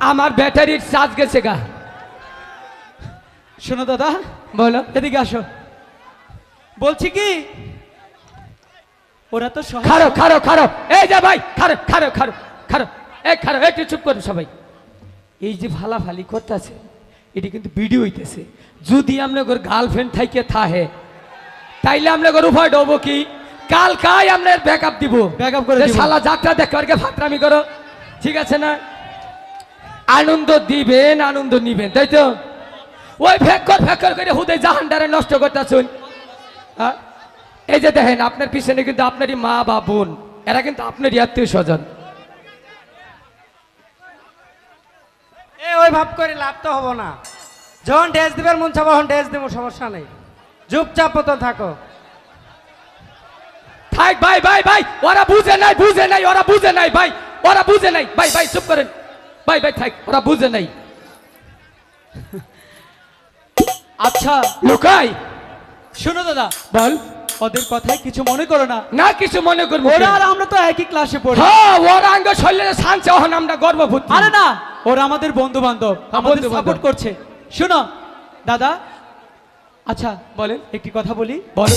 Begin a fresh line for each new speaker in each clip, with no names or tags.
আমার ব্যাটারির চার্জ গেছে গা।
শোনো দাদা,
বলো।
এদিকে আসো। বলছি কি, ওরা তো সহজ।
খারো খারো খারো, এই যে ভাই, খারো খারো খারো খারো, এই খারো, একটু চুপ করো সবাই। এই যে ফালাফালি করতেছে, এটি কিন্তু ভিডিও হইতেছে। যদি আপনার গার্লফ্রেন্ড থাইকে থাহে, তাইলে আপনার উভয় ডবো কি কাল কাই আমরা ব্যাকআপ দিব,
Backup করে দিব।
শালা যাত্রা দেখে ফাতরামি করো, ঠিক আছে না? আনন্দ দিবেন, আনন্দ নিবেন, তাই তো? ওই ফেকর করে হুদে জাহানটারে নষ্ট করতেছুন। এই যে দেখেন, আপনার পিছনে কিন্তু আপনারই মা বা বোন, এরা কিন্তু আপনারই আত্মীয় স্বজন।
ওই ভাব করে লাভ তো হবো না। যখন ড্রেস দিবার মন চাবো তখন ড্রেস দেবো, সমস্যা নেই। চুপচাপ মতো থাকো।
থাক ভাই ভাই ভাই, ওরা বুঝে নাই, বুঝে নাই, ওরা বুঝে নাই ভাই, ওরা বুঝে নাই ভাই, ভাই চুপ করেন ভাই, ভাই থাক, ওরা বুঝে নাই।
আচ্ছা
লুকাই,
শোনো দাদা,
বল।
ওদের কথায় কিছু মনে করো না।
না কিছু মনে করবো,
ওরা আর আমরা তো একই ক্লাসে পড়ি।
হ্যাঁ, ওরা আঙ্গ শরীরে শানছে, ওখানে আমরা গর্বভূতি।
আরে না, ওরা আমাদের বন্ধু বান্ধব, আমাদের
বন্ধু-বান্ধব।
সাপোর্ট করছে। শোনো দাদা, আচ্ছা বলেন, একটি কথা বলি।
বল।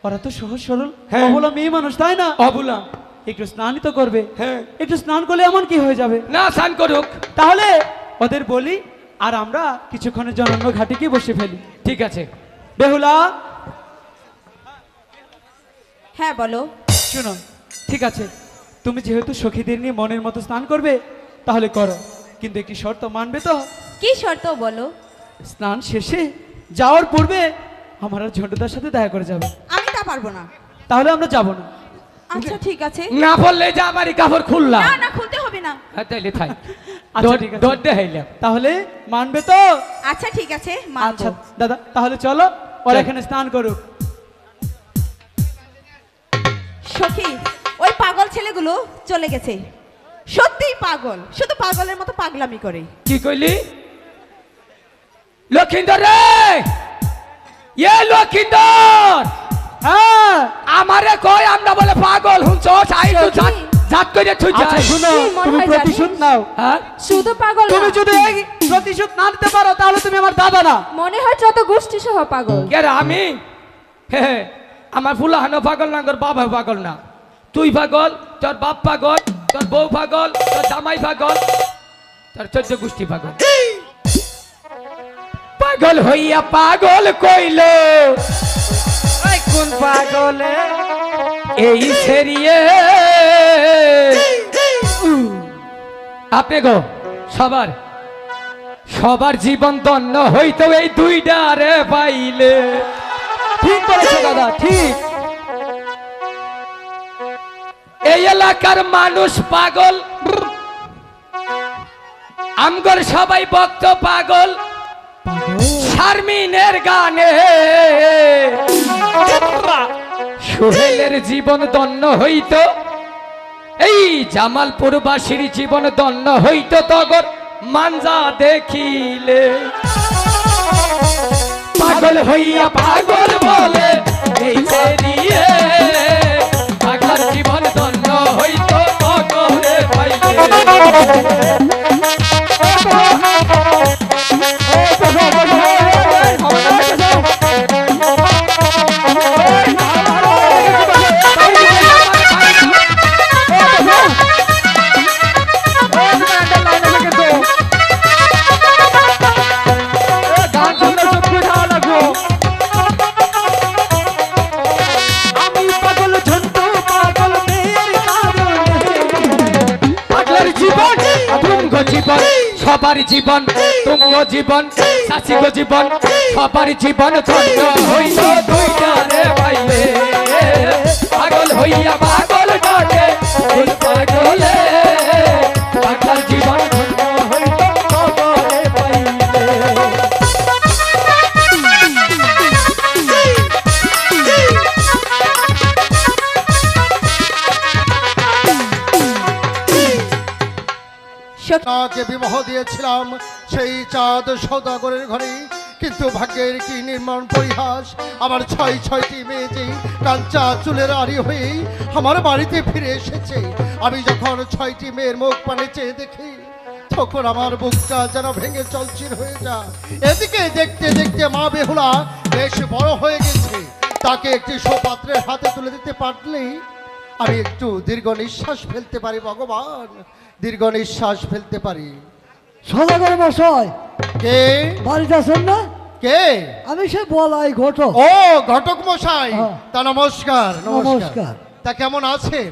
ওরা তো সহজ সরল,
হ্যাঁ।
অবলা মেয়ে মানুষ, তাই না?
অবুলা।
একটু স্নানই তো করবে।
হ্যাঁ।
একটু স্নান করলে এমন কি হয়ে যাবে?
না, স্নান করুক।
তাহলে ওদের বলি, আর আমরা কিছুক্ষণের জন্য অন্য ঘাটে গিয়ে বসে ফেলি।
ঠিক আছে।
বেহুলা,
হ্যাঁ বলো।
শোনো, ঠিক আছে, তুমি যেহেতু সখীদের নিয়ে মনের মতো স্নান করবে, তাহলে করো, কিন্তু একটি শর্ত মানবে তো?
কি শর্ত বলো?
স্নান শেষে যাওয়ার পূর্বে আমার আর ঝন্টুদার সাথে দেখা করে যাবে।
আমি তা পারবো না।
তাহলে আমরা যাব না।
আচ্ছা ঠিক আছে।
না বললে যা বাড়ি কাপড় খুললাম।
না না, খুলতে হবে না।
হ্যাঁ, তাইলে থাক।
আচ্ছা ঠিক আছে,
দৌড় দেখাইলাম।
তাহলে মানবে তো?
আচ্ছা ঠিক আছে, মানবো।
আচ্ছা দাদা, তাহলে চলো, ওরা
চল।
এখানে স্নান করুক।
সখী, ওই পাগল ছেলেগুলো চলে গেছে। সত্যিই পাগল, শুধু পাগলের মতো পাগলামি করে।
কি কইলি? লক্ষিন্দর রে, এ লক্ষিন্দর,
হ্যাঁ,
আমারে কই আমরা বলে পাগল, হুনছ আই তো জাত জাত কইরে থুই
আচ্ছা
যায়।
শুনো,
কি মনে
তুমি
হয়
প্রতিশোধ
জানিস?
নাও।
হ্যাঁ,
শুধু পাগল
তুমি
না,
যদি এই প্রতিশোধ না নিতে পারো, তাহলে তুমি আমার দাদা না।
মনে হয় যত গোষ্ঠী সহ পাগল।
কে রে আমি? হে হে, আমার ফুলাহানো পাগল না, তোর বাবা পাগল না। তুই পাগল, তোর বাপ পাগল, তোর বউ পাগল, তোর জামাই পাগল, তোর 14 গোষ্ঠী পাগল। পাগল হইয়া পাগল কইলো
ওই কোন পাগলে?
এই সেরিয়ে। আপনি গো, সবার সবার জীবন ধন্য হইতো এই দুইটা রে পাইলে।
ঠিক বলেছো দাদা, ঠিক।
এই এলাকার মানুষ পাগল, আমগর সবাই ভক্ত পাগল শারমিনের গানে। সোহেলের জীবন ধন্য হইত, এই জামালপুরবাসীর জীবন ধন্য হইত তগর মানজা দেখিলে। পাগল হইয়া পাগল বলে এই সেরিয়ে, পাগলার জীবন ধন্য হইত তগরে পাইলে।
আমি পাগল, ঝন্টু পাগল মেয়ের কারণে।
পাগলার জীবন তুঙ্গ জীবন, সবার জীবন তুঙ্গ জীবন, শাসিগ জীবন, সবার জীবন ধন্য হইল দুইটা রে পাইলে। পাগল হইয়া পাগল ডাকে ওই পাগলে, পাগলার জীবন ধন্য হইল তগরে পাইলে।
সখী,
তাকে বিবাহ দিয়েছিলাম সেই চাঁদ সৌদাগরের ঘরে, কিন্তু ভাগ্যের কি নির্মম পরিহাস, আমার ছয়টি মেয়ে যে কাঞ্চা চুলের আড়ি হয়ে আমার বাড়িতে ফিরে এসেছে। আমি যখন 6টি মেয়ের মুখ পানে চেয়ে দেখি, তখন আমার বুকটা যেন ভেঙে চলচির হয়ে যায়। এদিকে দেখতে দেখতে মা বেহুলা বেশ বড় হয়ে গেছে, তাকে একটি সুপাত্রের হাতে তুলে দিতে পারলেই আমি একটু দীর্ঘ নিঃশ্বাস ফেলতে পারি। ভগবান, দীর্ঘ নিঃশ্বাস ফেলতে পারি।
সদাগর মশাই
কে?
বাড়িতে আছেন না?
কে?
আমি সে বলাই ঘটক।
ও ঘটক মশাই,
হ্যাঁ।
তা নমস্কার। নমস্কার।
নমস্কার।
তা কেমন আছেন?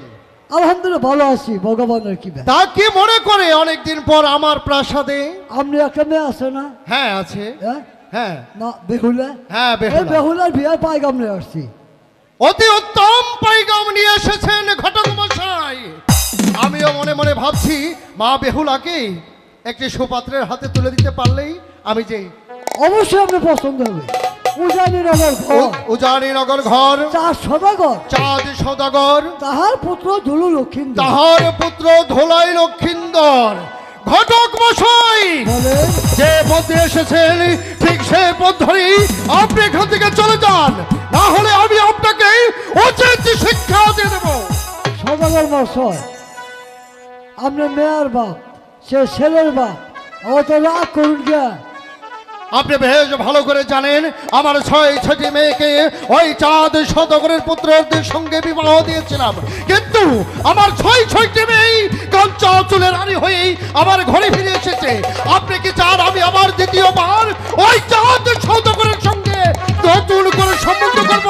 আলহামদুলিল্লাহ ভালো আছি, ভগবানের কি ব্যাপার।
তা কি মনে করে অনেকদিন পর আমার প্রাসাদে?
আপনি একটা মেয়ে আছে না?
হ্যাঁ আছে।
হ্যাঁ?
হ্যাঁ
না বেহুলা?
হ্যাঁ
এই
বেহুলা।
বেহুলার বিয়ে পাইগাম নিয়ে আসছি।
অতি উত্তম পাইগাম নিয়ে এসেছেন ঘটক মশাই। আমিও মনে মনে ভাবছি মা বেহুলাকে একটি সুপাত্রের হাতে তুলে দিতে পারলেই আমি যে
অবশ্যই আপনি পছন্দ হবে। উজানিনগর ঘর,
উজানিনগর ঘর,
চার সদাগর,
চাঁদ সদাগর,
তাহার পুত্র ধুলু লক্ষিন্দর।
তাহার পুত্র ধোলাই লক্ষিন্দর। ঘটক মশাই,
বলেন
যে পথে এসেছেন ঠিক সে পথ ধরেই আপনি এখান থেকে চলে যান, না হলে আমি আপনাকে উচিত শিক্ষা দিয়ে দেবো।
সদাগর মশাই, আপনি মেয়ের বাপ, সে ছেলের বাপ, অত রাগ করুন কে?
আপনি বেশ ভালো করে জানেন আমার 6টি মেয়েকে ওই চাঁদ সদাগরের পুত্রদের সঙ্গে বিবাহ দিয়েছিলাম, কিন্তু আমার 6টি মেয়ে কাঞ্চা চুলের রানী হয়েই আমার ঘরে ফিরে এসেছে। আপনি কি চান আমি আবার দ্বিতীয়বার ওই চাঁদ সদাগরের সঙ্গে নতুন করে সম্বন্ধ করব?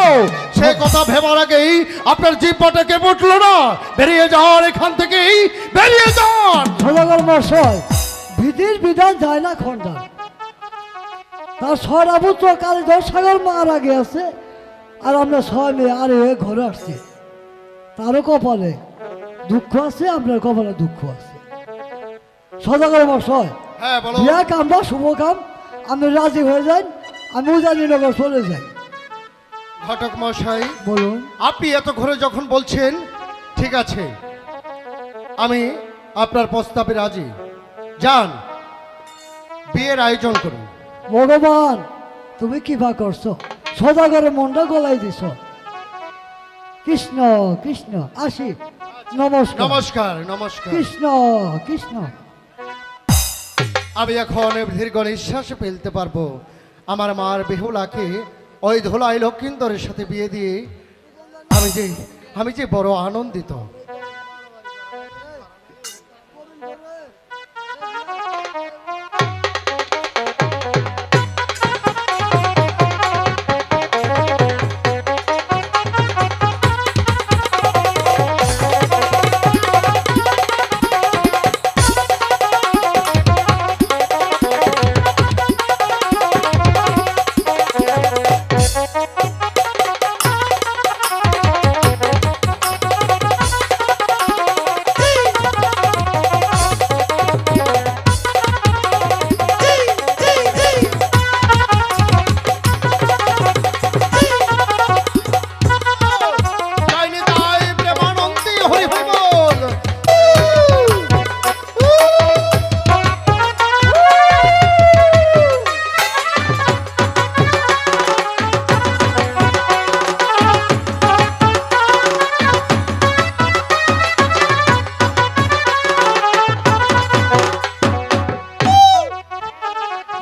সে কথা ভেবার আগেই আপনার জিহ্বাটা কেঁপে উঠলো না? বেরিয়ে যান এখান থেকেই, বেরিয়ে যান।
সদাগর মশাই, বিধির বিধান যায় না খণ্ডান। তার 6টা পুত্র কালীধর সাগর মারা গেছে, আর আমরা 6 মেয়ে আর এ ঘরে আসছি। তারও কপালে দুঃখ আছে, আপনার কপালে দুঃখ আছে। সদাগর মশাই,
হ্যাঁ বলো।
বিয়া কামটা শুভ কাম, আপনি রাজি হয়ে যান, আমি উজানিনগর চলে যাই।
ঘটক মশাই,
বলুন।
আপনি এত ঘরে যখন বলছেন, ঠিক আছে, আমি আপনার প্রস্তাবে রাজি। যান, বিয়ের আয়োজন করুন।
ভগবান, তুমি কি ভা করছো? সদাগরের মনটা গলাই দিছ। কৃষ্ণ কৃষ্ণ, আসি, নমস্কার।
নমস্কার। নমস্কার।
কৃষ্ণ কৃষ্ণ।
আমি এখন দীর্ঘ নিঃশ্বাস ফেলতে পারবো। আমার মার বেহুলাকে ওই ধোলাই লক্ষিন্দরের সাথে বিয়ে দিয়ে আমি যে বড় আনন্দিত।